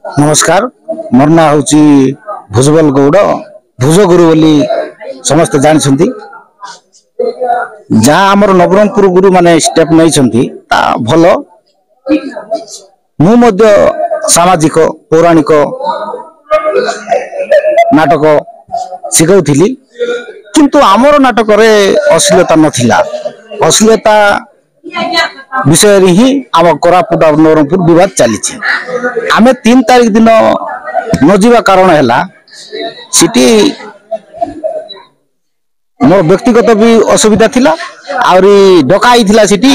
नमस्कार मोर ना हूँ भुजबल गौड़ भुजगुरु बोली समस्त जानते जहाँ आमर नवरंगपुर गुरु माने स्टेप नहीं भल मु सामाजिक पौराणिक नाटक शिखाऊली किंतु आमर नाटक रे अश्लीलता नथिला अश्लीलता विषय ही आम कोरापुट और नवरंगपुर विवाद चली आमे 3 तारीख दिन न जीवा कारण है सिटी मोर व्यक्तिगत भी असुविधा थिला आउरी डकाई थिला सिटी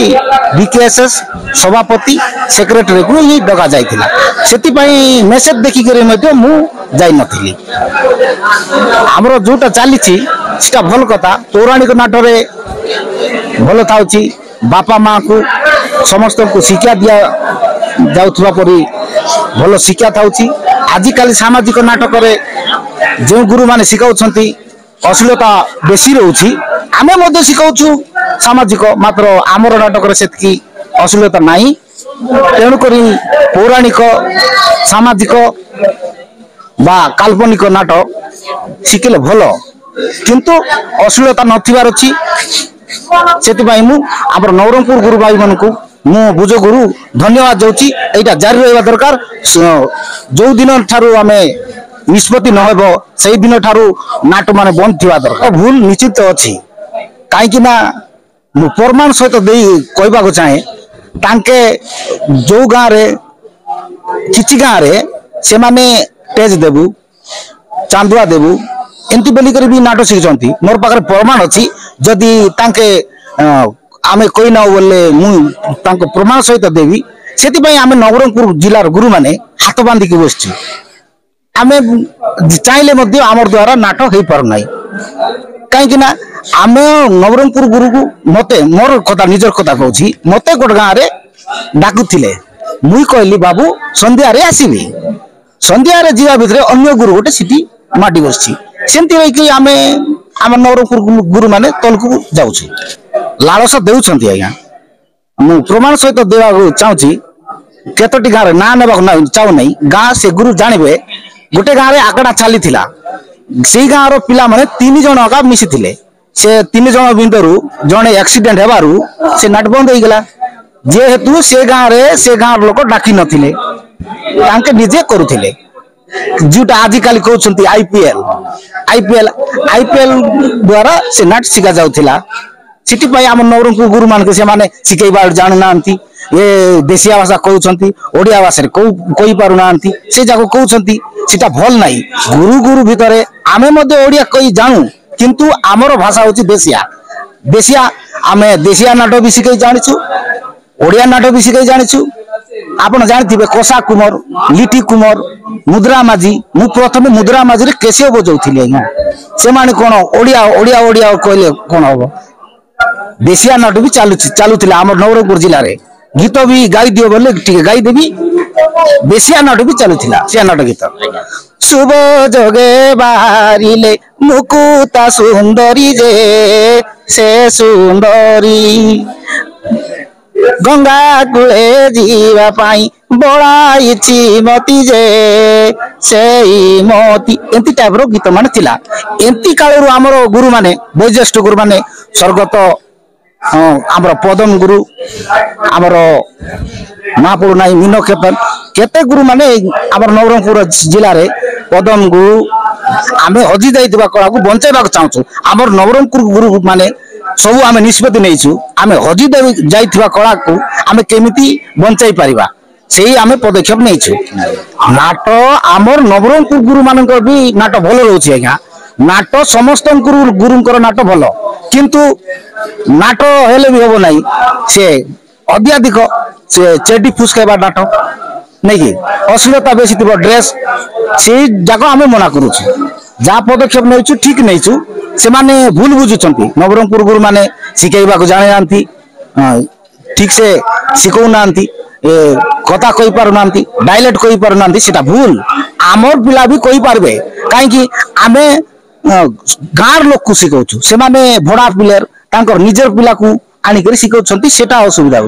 बीकेएसएस सभापति सेक्रेटरी को ही डका जाइथिला सेति पई मेसेज देखि करे मध्ये मु जाई नथिली हमरो जोटा चाली छि सेटा भल कथा पौराणिक नाटरे भल थाउछि बापा माँ को समस्त को शिक्षा दिया जाउथबा परी भल शिक्षा थाउछि आजिकल सामाजिक नाटक रे जो गुरु माने शिखाउछंती अश्लीलता बेसी रहउछि आमे मध्ये शिखाउछु सामाजिक मात्र आमर नाटक रे सेतकी अश्लीलता नाही तेणु करी पौराणिक सामाजिक बा काल्पनिक नाटक शिखिले भल किंतु अश्लीलता नथिबार अछि सेति भाई मु आपर नवरंगपुर गुरु भाई मन को मु भुज गुरु धन्यवाद जाउची एटा जारी रहबा दरकार जो दिन थारु आमे निष्पत्ति न हेबो सेही दिन थारु नाटक माने बंद थिबा दरकार भूल निश्चित अछि काई कि ना मु प्रमाण सहित देई कहबा को चाहे तांके जो गां रे किछि गां रे से माने तेज देबु चांदुआ देबु एंती बोली कर भी नाटक शिखचंती मोर पाखरे प्रमाण अछि जदि तांके आमे कोई ना बोले मु तांको प्रमाण सहित देवी सेति पई आमे नवरंगपुर जिल्लार गुरु माने हाथ बांधी के बसछि आमे चाहिले मध्ये आमर द्वारा नाटक हे पर नाही काई कि ना आमे नवरंगपुर गुरु को मते मोर कथा निजर कथा कहूछि मते गोट गां रे डाकुथिले मुई कहली बाबू संध्या रे आसीबी संध्या रे जीवा भितरे अन्य गुरु गोटे सिटी माटी बसछि सेंती रे कि आमे आम नवरंगपुर गुरु माने तलकु जाउछि लालसा देउछंती आज्ञा मु प्रमाण सहित देवा चाहूछि केतोटी गां रे ना नेबा चाहू नहीं गां से गुरु जानिबे गोटे गां रे आकड़ा चली थिला सेही गां रो पिला माने 3 जण का मिसी थिले से 3 जण बिंदरु जणे एक्सीडेंट हेबारु से नाट बंद होई गेला जे हेतु से गां लोक डाकी नथिले तांके निजे करूथिले जोटा आजिकल कहउछंती आईपीएल द्वारा से नाट शिखा जाउथिला सिटी पई हम नवरंगपुर गुरु मान के से माने शिखैबा जान नांती ए देशिया भाषा कहउछंती ओडिया भाषा रे कोई पारु नांती से जाको कहउछंती सेटा भल नाही गुरु भितरे आमे मध्ये ओडिया कोई जानू किंतु आमर भाषा होची देशिया आमे देशिया नाटक भी शिखै जानिछु ओडिया नाटक भी शिखै जानिछु आपण जानथिबे कोसा कुमार लिटी कुमार मुद्रा माझी मु प्रथम मुद्रा माझी रे केसे बजौथिले आज्ञा से माने कोन ओडिया कहले कोन होबो देशिया नाटक भी चालुथिला हमर नवरंगपुर जिल्ला रे गीत भी गाई दियो बोले ठीक गाई देबी देशिया नाटक भी चालुथिला से नाटक गीत शुभ जोगे बाहरिले मुकुता सुंदरी जे से सुंदरी गंगा कूले जीवा पाई बड़ाई मती जे से मती एंती टाइप रो गीत माने थिला एंती काल आमर गुरु माने वैज्येष्ठ गुरु माने स्वर्गत आमर पदम गुरु आमर महापुर नाई मीन केते गुरु माने आमर नवरंगपुर जिल्ला रे पदम गुरु आमे हजी जाइतबा कला को बंचाइबा चाहूछु आमर नवरंगपुर गुरु माने सब आमे निष्पत्ति नैछु आमे हजी जाइतबा कला को आमे केमिति बंचाई परिबा सेही आमे पदक्षेप नैछु नाट आमर नवरंगपुर गुरु मानक भी नाट भल रहउछि आज्ञा नाट समस्त गुरुंकर नाट भल किंतु नाट हेले भी होबो नाही से अत्याधिक से चेडी फुसकाइबा नाट नहीं कि अश्लीलता बेसी थिबो ड्रेस से जाको आमे मना करूछु जा पदक्षेप नैछु ठीक नैछु से माने भूल बुझुचंती नवरंगपुर गुरु माने शिखाइबा को जाने नांती ठीक से शिखौ नांती ए कथा कहि पारु नांती डायलेक्ट कहि पारु नांती सेटा भूल आमर पिला भी कहि पारबे काहे कि आमे गार लोक को शिखौछु से माने भड़ा पिलर तांकर निजर पिला को आनी करी शिखौछंती सेटा असुविधा।